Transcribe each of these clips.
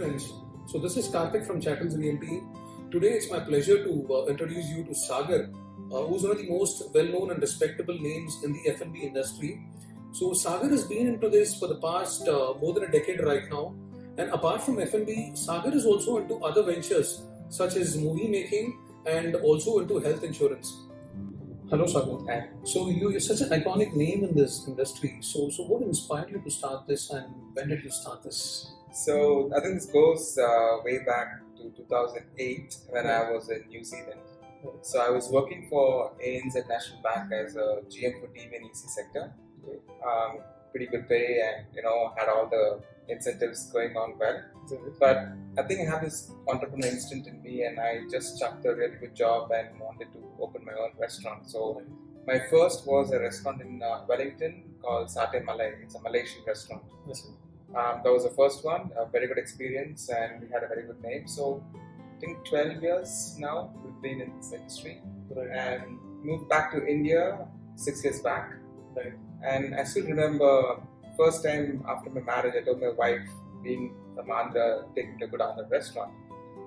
friends. So this is Karthik from Chattels Realty. Today it's my pleasure to introduce you to Sagar, who's one of the most well-known and respectable names in the F&B industry. So Sagar has been into this for the past more than a decade right now. And apart from F&B, Sagar is also into other ventures such as movie making and also into health insurance. Hello, Sagar. Hi. So you're such an iconic name in this industry. So what inspired you to start this, and when did you start this? So I think this goes way back to 2008 when I was in New Zealand. So I was working for ANZ National Bank as a GM for TV and EC sector. Pretty good pay, and had all the incentives going on well. But I think I have this entrepreneur instinct in me, and I just chucked a really good job and wanted to open my own restaurant. So my first was a restaurant in Wellington called Satay Malay. It's a Malaysian restaurant. That was the first one, a very good experience, and we had a very good name. So I think 12 years now we've been in this industry, and moved back to India 6 years back. And I still remember first time after my marriage, I told my wife, being from Andhra, take me to a good Andhra restaurant.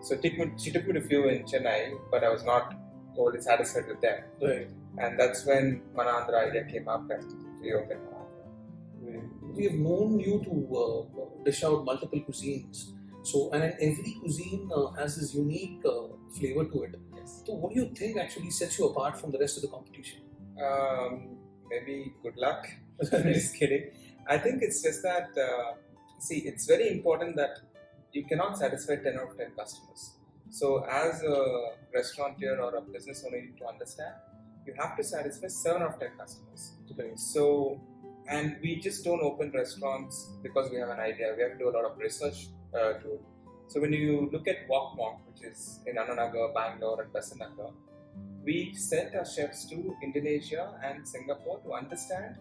So she took me to a few in Chennai, but I was not totally satisfied with them. And that's when Manandra idea came up and we opened Manandra. We have known you to dish out multiple cuisines. So, and every cuisine has this unique flavor to it. Yes. So, what do you think actually sets you apart from the rest of the competition? Maybe good luck. Just kidding. I think it's just that, it's very important that you cannot satisfy 10 out of 10 customers. So, as a restaurateur or a business owner, you need to understand you have to satisfy 7 out of 10 customers. So, and we just don't open restaurants because we have an idea. We have to do a lot of research to it. So when you look at Wok Monk, which is in Ananagar, Bangalore and Basanagar, we sent our chefs to Indonesia and Singapore to understand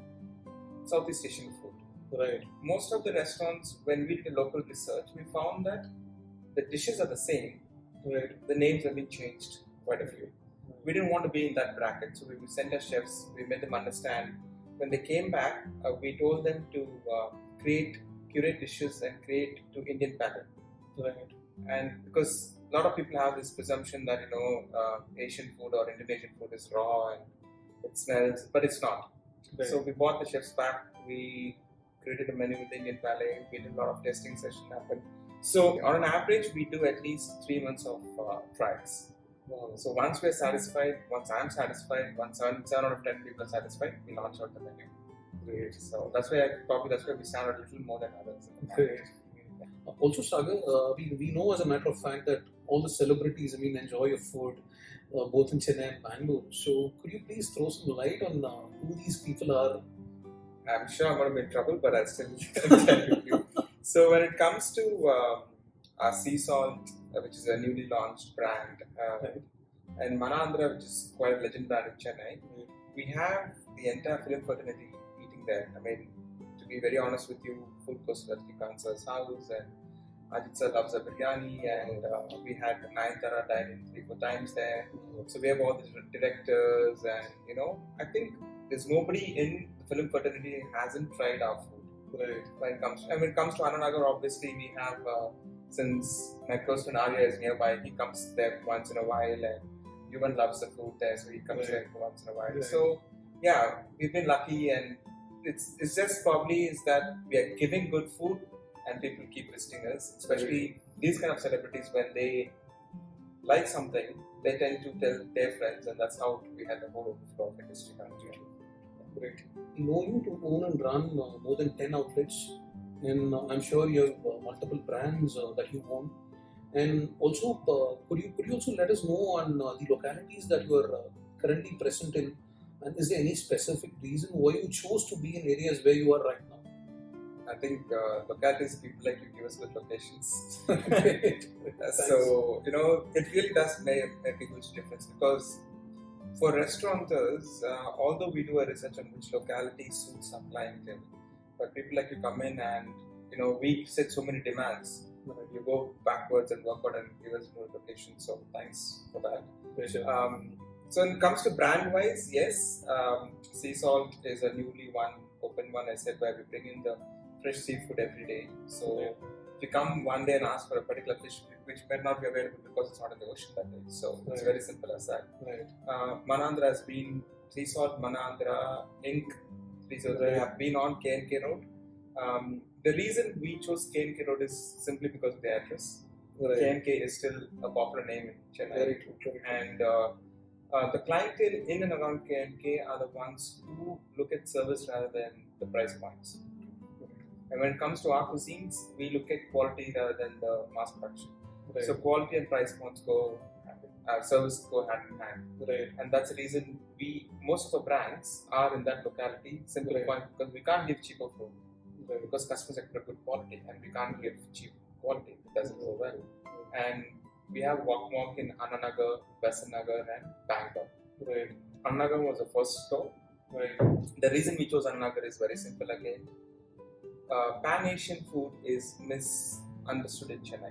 Southeast Asian food. Most of the restaurants, when we did local research, we found that the dishes are the same. The names have been changed quite a few. We didn't want to be in that bracket, so we sent our chefs, we made them understand. When they came back, we told them to curate dishes and create to Indian pattern. And because a lot of people have this presumption that Asian food or Indonesian food is raw and it smells, but it's not. So we brought the chefs back. We created a menu with the Indian palate. We did a lot of testing sessions happen. So on an average, we do at least 3 months of trials. So once we're satisfied, once I'm satisfied, once 7 out of 10 people are satisfied, we launch out the menu. So that's why we stand a little more than others. Also, Sagar, we know as a matter of fact that all the celebrities, enjoy your food, both in Chennai and Bangalore. So could you please throw some light on who these people are? I'm sure I'm going to be in trouble, but I'll still tell you. So when it comes to our sea salt, which is a newly launched brand, and Manandra, which is quite a legend brand in Chennai, we have the entire film fraternity eating there. To be very honest with you, food goes to Rajinikanth's house, and Ajit sir loves a biryani, and we had Nayanthara dine in 3-4 times there. So we have all the directors, and I think there's nobody in the film fraternity who hasn't tried our food. When it comes to Ananagar, obviously we have. Since my close friend Arya is nearby, he comes there once in a while, and Yuvan loves the food there, so he comes there once in a while. So yeah, we've been lucky, and it's just probably is that we are giving good food, and people keep visiting us. Especially these kind of celebrities, when they like something, they tend to tell their friends, and that's how we had the whole overflow of industry country. Great. Know you to own and run more than 10 outlets. And I'm sure you have multiple brands that you own. And also, could you also let us know on the localities that you are currently present in? And is there any specific reason why you chose to be in areas where you are right now? I think localities, people like to give us good locations. So, it really does make a huge difference, because for restaurateurs, although we do a research on which locality suits our clientele, but people like to come in and, we set so many demands. You go backwards and work out and give us more location. So thanks for that. So when it comes to brand wise, yes, Sea Salt is a newly open one, I said, where we bring in the fresh seafood every day. So if you come one day and ask for a particular fish, which may not be available because it's not in the ocean that day. So it's very simple as that. Manandra has been Sea Salt, Manandra, Inc. They have been on K&K Road. The reason we chose K&K Road is simply because of the address. K&K is still a popular name in Chennai. Very true. And the clientele in and around K&K are the ones who look at service rather than the price points. And when it comes to our cuisines, we look at quality rather than the mass production. So quality and price points service go hand in hand. And that's the reason most of the brands are in that locality, simply because we can't give cheaper food. Because customers expect good quality and we can't give cheap quality. It doesn't go well. And we have Walk in Annanagar, Besanagar and Bangalore. Annanagar was the first store. The reason we chose Annanagar is very simple again. Pan-Asian food is misunderstood in Chennai.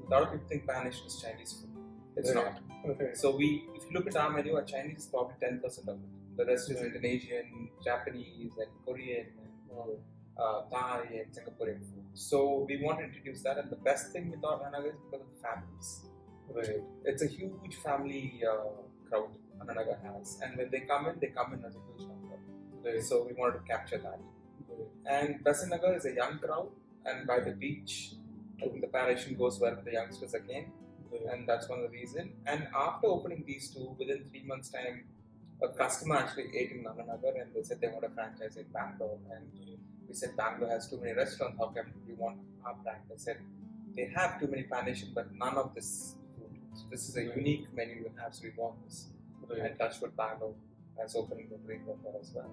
A lot of people think Pan-Asian is Chinese food. It's not. So if you look at our menu, our Chinese is probably 10% of it. The rest is Indonesian, Japanese and Korean and Thai and Singaporean food. So we want to introduce that, and the best thing with our Annanagar is because of the families. It's a huge family crowd Annanagar has, and when they come in as a huge number. So we wanted to capture that. And Besanagar is a young crowd, and by the beach, I think the Pan-Asian goes well with the youngsters again, and that's one of the reasons. And after opening these two, within 3 months' time, a customer actually ate in Annanagar and they said they want a franchise in Bangalore. And we said Bangalore has too many restaurants, how come we want our brand? They said they have too many Pan-Asian, but none of this food. So this is a unique menu we have, so we want this. And Touchwood Bangalore has opened the drink there as well.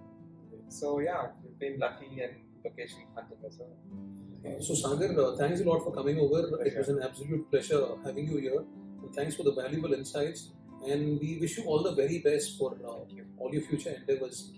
So yeah, we've been lucky and location hunting as well. So Sagar, thanks a lot for coming over. It was an absolute pleasure having you here. And thanks for the valuable insights. And we wish you all the very best for all your future endeavors.